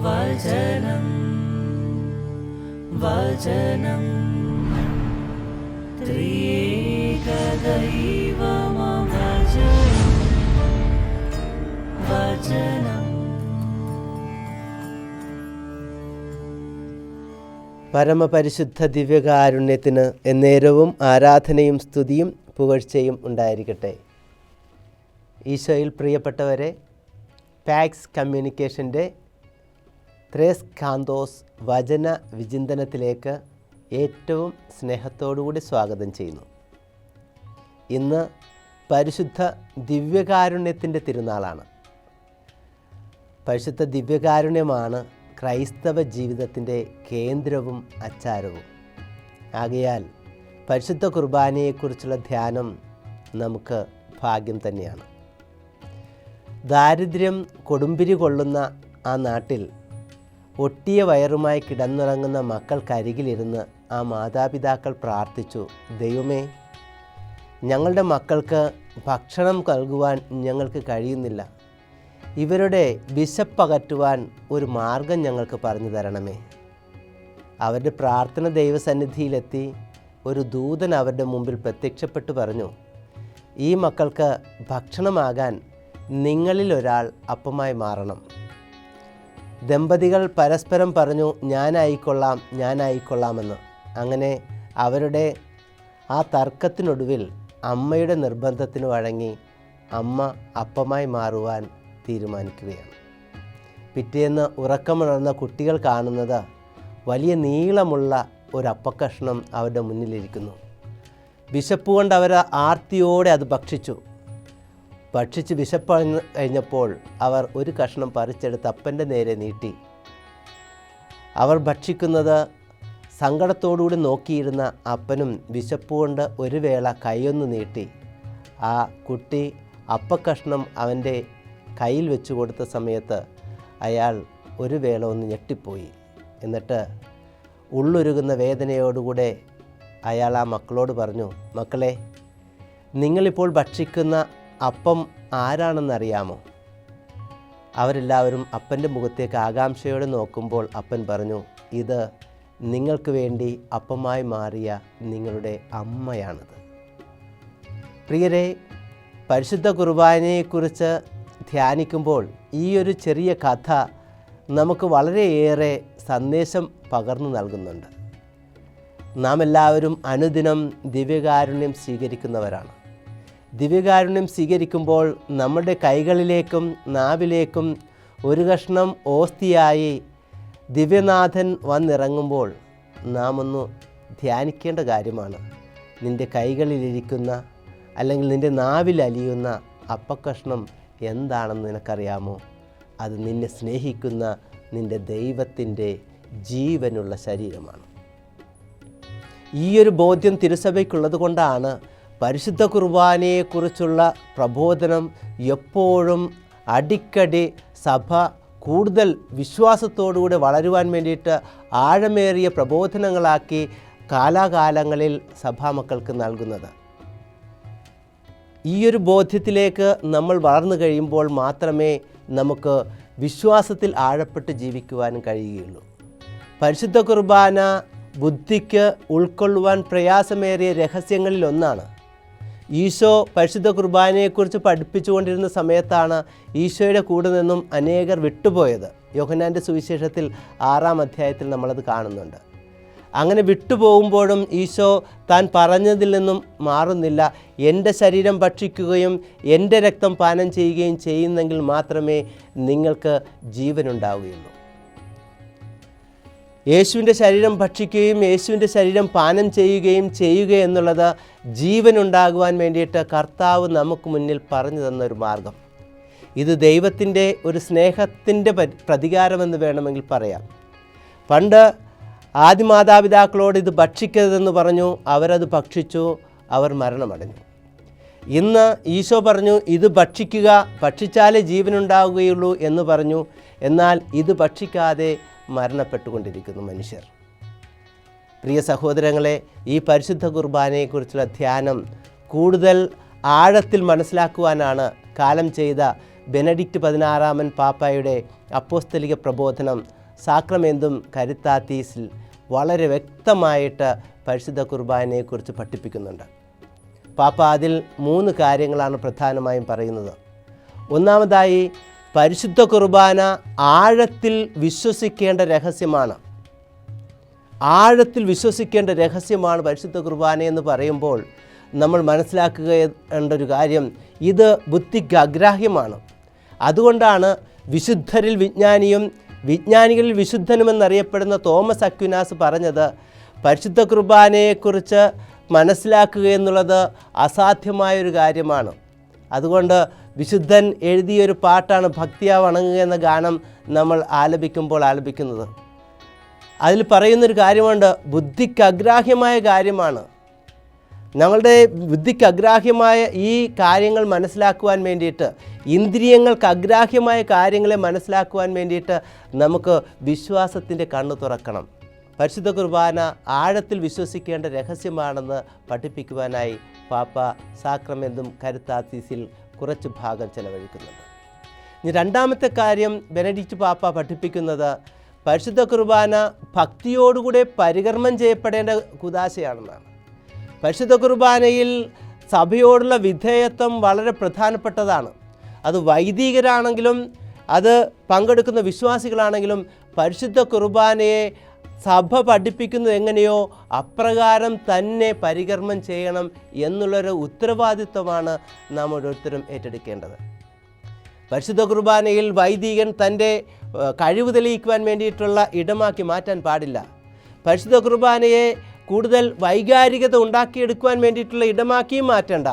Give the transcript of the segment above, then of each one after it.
വചനം വചനം ത്രിയേക ദൈവമം വചനം. പരമപരിശുദ്ധ ദിവ്യകാരുണ്യത്തിന് എന്നേരവും ആരാധനയും സ്തുതിയും പുകഴ്ചയും ഉണ്ടായിരിക്കട്ടെ. ഈശോയിൽ പ്രിയപ്പെട്ടവരെ, പാക്സ് കമ്മ്യൂണിക്കേഷൻ്റെ ത്രേസ് കാന്തോസ് വചന വിചിന്തനത്തിലേക്ക് ഏറ്റവും സ്നേഹത്തോടുകൂടി സ്വാഗതം ചെയ്യുന്നു. ഇന്ന് പരിശുദ്ധ ദിവ്യകാരുണ്യത്തിൻ്റെ തിരുനാളാണ്. പരിശുദ്ധ ദിവ്യകാരുണ്യമാണ് ക്രൈസ്തവ ജീവിതത്തിൻ്റെ കേന്ദ്രവും അച്ചാരവും. ആകയാൽ പരിശുദ്ധ കുർബാനയെക്കുറിച്ചുള്ള ധ്യാനം നമുക്ക് ഭാഗ്യം തന്നെയാണ്. ദാരിദ്ര്യം കൊടുമ്പിരി കൊള്ളുന്ന ആ നാട്ടിൽ ഒട്ടിയ വയറുമായി കിടന്നുറങ്ങുന്ന മക്കൾക്കരികിലിരുന്ന് ആ മാതാപിതാക്കൾ പ്രാർത്ഥിച്ചു, ദൈവമേ, ഞങ്ങളുടെ മക്കൾക്ക് ഭക്ഷണം നൽകുവാൻ ഞങ്ങൾക്ക് കഴിയുന്നില്ല. ഇവരുടെ വിശപ്പകറ്റുവാൻ ഒരു മാർഗം ഞങ്ങൾക്ക് പറഞ്ഞു തരണമേ. അവരുടെ പ്രാർത്ഥന ദൈവസന്നിധിയിലെത്തി. ഒരു ദൂതൻ അവരുടെ മുമ്പിൽ പ്രത്യക്ഷപ്പെട്ടു പറഞ്ഞു, ഈ മക്കൾക്ക് ഭക്ഷണമാകാൻ നിങ്ങളിൽ ഒരാൾ അപ്പമായി മാറണം. ദമ്പതികൾ പരസ്പരം പറഞ്ഞു, ഞാനായിക്കൊള്ളാമെന്ന്. അങ്ങനെ അവരുടെ ആ തർക്കത്തിനൊടുവിൽ അമ്മയുടെ നിർബന്ധത്തിന് വഴങ്ങി അമ്മ അപ്പമായി മാറുവാൻ തീരുമാനിക്കുകയാണ്. പിറ്റേന്ന് ഉറക്കമുണർന്ന കുട്ടികൾ കാണുന്നത് വലിയ നീളമുള്ള ഒരപ്പക്കഷ്ണം അവരുടെ മുന്നിലിരിക്കുന്നു. വിശപ്പ് കൊണ്ട് അവർ ആർത്തിയോടെ അത് ഭക്ഷിച്ച് വിശപ്പ് കഴിഞ്ഞപ്പോൾ അവർ ഒരു കഷ്ണം പറിച്ചെടുത്ത് അപ്പൻ്റെ നേരെ നീട്ടി. അവർ ഭക്ഷിക്കുന്നത് സങ്കടത്തോടുകൂടി നോക്കിയിരുന്ന അപ്പനും വിശപ്പ് കൊണ്ട് ഒരു വേള കൈയൊന്ന് നീട്ടി. ആ കുട്ടി അപ്പക്കഷ്ണം അവൻ്റെ കയ്യിൽ വെച്ച് കൊടുത്ത സമയത്ത് അയാൾ ഒരു വേള ഒന്ന് ഞെട്ടിപ്പോയി. എന്നിട്ട് ഉള്ളൊരുകുന്ന വേദനയോടുകൂടെ അയാൾ ആ മക്കളോട് പറഞ്ഞു, മക്കളെ, നിങ്ങളിപ്പോൾ ഭക്ഷിക്കുന്ന അപ്പം ആരാണെന്നറിയാമോ? അവരെല്ലാവരും അപ്പൻ്റെ മുഖത്തേക്ക് ആകാംക്ഷയോടെ നോക്കുമ്പോൾ അപ്പൻ പറഞ്ഞു, ഇത് നിങ്ങൾക്ക് വേണ്ടി അപ്പമായി മാറിയ നിങ്ങളുടെ അമ്മയാണിത്. പ്രിയരെ, പരിശുദ്ധ കുർബാനയെക്കുറിച്ച് ധ്യാനിക്കുമ്പോൾ ഈ ഒരു ചെറിയ കഥ നമുക്ക് വളരെയേറെ സന്ദേശം പകർന്നു നൽകുന്നുണ്ട്. നാം എല്ലാവരും അനുദിനം ദിവ്യകാരുണ്യം സ്വീകരിക്കുന്നവരാണ്. ദിവ്യകാരുണ്യം സ്വീകരിക്കുമ്പോൾ നമ്മുടെ കൈകളിലേക്കും നാവിലേക്കും ഒരു കഷ്ണം ഓസ്തിയായി ദിവ്യനാഥൻ വന്നിറങ്ങുമ്പോൾ നാം ഒന്ന് ധ്യാനിക്കേണ്ട കാര്യമാണ്. നിൻ്റെ കൈകളിലിരിക്കുന്ന അല്ലെങ്കിൽ നിൻ്റെ നാവിൽ അലിയുന്ന അപ്പക്കഷ്ണം എന്താണെന്ന് നിനക്കറിയാമോ? അത് നിന്നെ സ്നേഹിക്കുന്ന നിൻ്റെ ദൈവത്തിൻ്റെ ജീവനുള്ള ശരീരമാണ്. ഈ ഒരു ബോധ്യം തിരുസഭയ്ക്കുള്ളത് കൊണ്ടാണ് പരിശുദ്ധ കുർബാനയെക്കുറിച്ചുള്ള പ്രബോധനം എപ്പോഴും അടിക്കടി സഭ കൂടുതൽ വിശ്വാസത്തോടുകൂടി വളരുവാൻ വേണ്ടിയിട്ട് ആഴമേറിയ പ്രബോധനങ്ങളാക്കി കാലാകാലങ്ങളിൽ സഭാമക്കൾക്ക് നൽകുന്നത്. ഈ ഒരു ബോധ്യത്തിലേക്ക് നമ്മൾ വളർന്നു കഴിയുമ്പോൾ മാത്രമേ നമുക്ക് വിശ്വാസത്തിൽ ആഴപ്പെട്ട് ജീവിക്കുവാനും കഴിയുകയുള്ളൂ. പരിശുദ്ധ കുർബാന ബുദ്ധിക്ക് ഉൾക്കൊള്ളുവാൻ പ്രയാസമേറിയ രഹസ്യങ്ങളിൽ ഒന്നാണ്. ഈശോ പരിശുദ്ധ കുർബാനയെക്കുറിച്ച് പഠിപ്പിച്ചുകൊണ്ടിരുന്ന സമയത്താണ് ഈശോയുടെ കൂടെ നിന്നും അനേകർ വിട്ടുപോയത്. യോഹന്നാൻ്റെ സുവിശേഷത്തിൽ 6-ാം അധ്യായത്തിൽ നമ്മളത് കാണുന്നുണ്ട്. അങ്ങനെ വിട്ടുപോകുമ്പോഴും ഈശോ താൻ പറഞ്ഞതിൽ നിന്നും മാറുന്നില്ല. എൻ്റെ ശരീരം ഭക്ഷിക്കുകയും എൻ്റെ രക്തം പാനം ചെയ്യുകയും ചെയ്യുന്നെങ്കിൽ മാത്രമേ നിങ്ങൾക്ക് ജീവനുണ്ടാവുകയുള്ളൂ. യേശുവിൻ്റെ ശരീരം ഭക്ഷിക്കുകയും യേശുവിൻ്റെ ശരീരം പാനം ചെയ്യുക എന്നുള്ളത് ജീവനുണ്ടാകുവാൻ വേണ്ടിയിട്ട് കർത്താവ് നമുക്ക് മുന്നിൽ പറഞ്ഞു തന്നൊരു മാർഗം. ഇത് ദൈവത്തിൻ്റെ ഒരു സ്നേഹത്തിൻ്റെ പ്രതികാരമെന്ന് വേണമെങ്കിൽ പറയാം. പണ്ട് ആദിമാതാപിതാക്കളോട് ഇത് ഭക്ഷിക്കരുതെന്ന് പറഞ്ഞു, അവരത് ഭക്ഷിച്ചു, അവർ മരണമടഞ്ഞു. ഇന്ന് ഈശോ പറഞ്ഞു, ഇത് ഭക്ഷിക്കുക, ഭക്ഷിച്ചാലേ ജീവനുണ്ടാവുകയുള്ളൂ എന്ന് പറഞ്ഞു. എന്നാൽ ഇത് ഭക്ഷിക്കാതെ മരണപ്പെട്ടുകൊണ്ടിരിക്കുന്നു മനുഷ്യർ. പ്രിയ സഹോദരങ്ങളെ, ഈ പരിശുദ്ധ കുർബാനയെക്കുറിച്ചുള്ള ധ്യാനം കൂടുതൽ ആഴത്തിൽ മനസ്സിലാക്കുവാനാണ് കാലം ചെയ്ത ബെനഡിക്റ്റ് 16 പാപ്പായുടെ അപ്പോസ്തലിക പ്രബോധനം സാക്രമെന്തും കരുത്താത്തീസിൽ വളരെ വ്യക്തമായിട്ട് പരിശുദ്ധ കുർബാനയെക്കുറിച്ച് പഠിപ്പിക്കുന്നുണ്ട്. പാപ്പ അതിൽ 3 കാര്യങ്ങളാണ് പ്രധാനമായും പറയുന്നത്. ഒന്നാമതായി, പരിശുദ്ധ കുർബാന ആഴത്തിൽ വിശ്വസിക്കേണ്ട രഹസ്യമാണ്. ആഴത്തിൽ വിശ്വസിക്കേണ്ട രഹസ്യമാണ് പരിശുദ്ധ കുർബാന എന്ന് പറയുമ്പോൾ നമ്മൾ മനസ്സിലാക്കേണ്ട ഒരു കാര്യം, ഇത് ബുദ്ധിക്ക് അഗ്രാഹ്യമാണ്. അതുകൊണ്ടാണ് വിശുദ്ധരിൽ വിജ്ഞാനിയും വിജ്ഞാനികളിൽ വിശുദ്ധനുമെന്നറിയപ്പെടുന്ന തോമസ് അക്വിനാസ് പറഞ്ഞത്, പരിശുദ്ധ കുർബാനയെക്കുറിച്ച് മനസ്സിലാക്കുക എന്നുള്ളത് അസാധ്യമായൊരു കാര്യമാണ്. അതുകൊണ്ട് വിശുദ്ധൻ എഴുതിയൊരു പാട്ടാണ് ഭക്തിയാ വണങ്ങുക എന്ന ഗാനം നമ്മൾ ആലപിക്കുന്നത്. അതിൽ പറയുന്നൊരു കാര്യമുണ്ട്, ബുദ്ധിക്ക് അഗ്രാഹ്യമായ കാര്യമാണ്. ഞങ്ങളുടെ ബുദ്ധിക്ക് അഗ്രാഹ്യമായ ഈ കാര്യങ്ങൾ മനസ്സിലാക്കുവാൻ വേണ്ടിയിട്ട്, ഇന്ദ്രിയങ്ങൾക്ക് അഗ്രാഹ്യമായ കാര്യങ്ങളെ മനസ്സിലാക്കുവാൻ വേണ്ടിയിട്ട് നമുക്ക് വിശ്വാസത്തിൻ്റെ കണ്ണ് തുറക്കണം. പരിശുദ്ധ കുർബാന ആഴത്തിൽ വിശ്വസിക്കേണ്ട രഹസ്യമാണെന്ന് പഠിപ്പിക്കുവാനായി പാപ്പ സാക്രമെന്തും കരുത്താത്തീസിൽ കുറച്ച് ഭാഗം ചെലവഴിക്കുന്നുണ്ട്. ഇനി രണ്ടാമത്തെ കാര്യം, ബെനഡിക്റ്റ് പാപ്പ പഠിപ്പിക്കുന്നത് പരിശുദ്ധ കുർബാന ഭക്തിയോടുകൂടെ പരികർമ്മം ചെയ്യപ്പെടേണ്ട കുദാശയാണെന്നാണ്. പരിശുദ്ധ കുർബാനയിൽ സഭയോടുള്ള വിധേയത്വം വളരെ പ്രധാനപ്പെട്ടതാണ്. അത് വൈദികരാണെങ്കിലും അത് പങ്കെടുക്കുന്ന വിശ്വാസികളാണെങ്കിലും പരിശുദ്ധ കുർബാനയെ സഭ പഠിപ്പിക്കുന്നത് എങ്ങനെയോ അപ്രകാരം തന്നെ പരികർമ്മം ചെയ്യണം എന്നുള്ളൊരു ഉത്തരവാദിത്വമാണ് നാം ഓരോരുത്തരും ഏറ്റെടുക്കേണ്ടത്. പരിശുദ്ധ കുർബാനയിൽ വൈദികൻ തൻ്റെ കഴിവ് തെളിയിക്കുവാൻ വേണ്ടിയിട്ടുള്ള ഇടമാക്കി മാറ്റാൻ പാടില്ല. പരിശുദ്ധ കുർബാനയെ കൂടുതൽ വൈകാരികത ഉണ്ടാക്കിയെടുക്കുവാൻ വേണ്ടിയിട്ടുള്ള ഇടമാക്കിയും മാറ്റേണ്ട.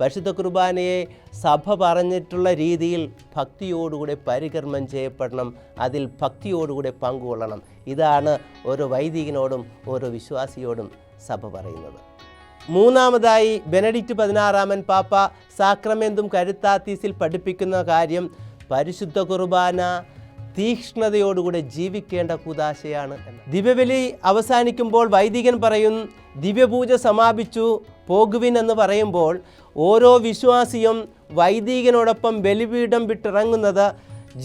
പരിശുദ്ധ കുർബാനയെ സഭ പറഞ്ഞിട്ടുള്ള രീതിയിൽ ഭക്തിയോടുകൂടെ പരികർമ്മം ചെയ്യപ്പെടണം, അതിൽ ഭക്തിയോടുകൂടെ പങ്കുകൊള്ളണം. ഇതാണ് ഓരോ വൈദികനോടും ഓരോ വിശ്വാസിയോടും സഭ പറയുന്നത്. മൂന്നാമതായി, ബെനഡിക്റ്റ് 16 പാപ്പ സാക്രമെന്തും കരുത്താത്തീസിൽ പഠിപ്പിക്കുന്ന കാര്യം, പരിശുദ്ധ കുർബാന തീക്ഷ്ണതയോടുകൂടെ ജീവിക്കേണ്ട കുദാശയാണ്. ദിവ്യബലി അവസാനിക്കുമ്പോൾ വൈദികൻ പറയും, ദിവ്യപൂജ സമാപിച്ചു പോകുവിൻ എന്ന് പറയുമ്പോൾ ഓരോ വിശ്വാസിയും വൈദികനോടൊപ്പം ബലിപീഠം വിട്ടിറങ്ങുന്നത്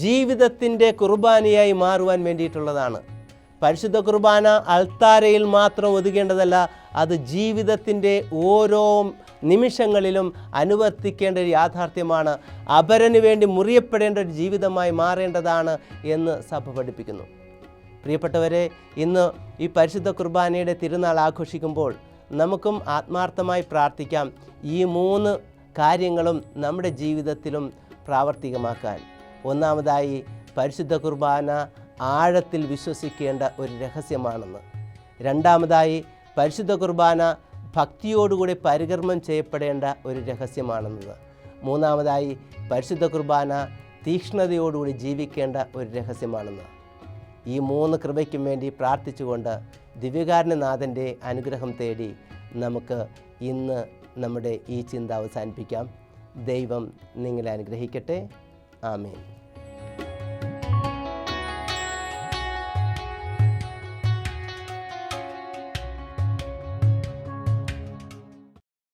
ജീവിതത്തിൻ്റെ കുർബാനയായി മാറുവാൻ വേണ്ടിയിട്ടുള്ളതാണ്. പരിശുദ്ധ കുർബാന അൾത്താരയിൽ മാത്രം ഒതുങ്ങേണ്ടതല്ല, അത് ജീവിതത്തിൻ്റെ ഓരോ നിമിഷങ്ങളിലും അനുവർത്തിക്കേണ്ട ഒരു യാഥാർത്ഥ്യമാണ്. അപരന് വേണ്ടി മുറിയപ്പെടേണ്ട ഒരു ജീവിതമായി മാറേണ്ടതാണ് എന്ന് സഭ പഠിപ്പിക്കുന്നു. പ്രിയപ്പെട്ടവരെ, ഇന്ന് ഈ പരിശുദ്ധ കുർബാനയുടെ തിരുനാൾ ആഘോഷിക്കുമ്പോൾ നമുക്കും ആത്മാർത്ഥമായി പ്രാർത്ഥിക്കാം, ഈ 3 കാര്യങ്ങളും നമ്മുടെ ജീവിതത്തിലും പ്രാവർത്തികമാക്കാൻ. ഒന്നാമതായി, പരിശുദ്ധ കുർബാന ആഴത്തിൽ വിശ്വസിക്കേണ്ട ഒരു രഹസ്യമാണെന്ന്. രണ്ടാമതായി, പരിശുദ്ധ കുർബാന ഭക്തിയോടുകൂടി പരികർമ്മം ചെയ്യപ്പെടേണ്ട ഒരു രഹസ്യമാണെന്നത്. മൂന്നാമതായി, പരിശുദ്ധ കുർബാന തീക്ഷ്ണതയോടുകൂടി ജീവിക്കേണ്ട ഒരു രഹസ്യമാണെന്ന്. ഈ 3 കൃപയ്ക്കും വേണ്ടി പ്രാർത്ഥിച്ചുകൊണ്ട് ദിവ്യകാരുണ്യനാഥൻ്റെ അനുഗ്രഹം തേടി നമുക്ക് ഇന്ന് നമ്മുടെ ഈ ചിന്ത അവസാനിപ്പിക്കാം. ദൈവം നിങ്ങളെ അനുഗ്രഹിക്കട്ടെ. ആമേൻ.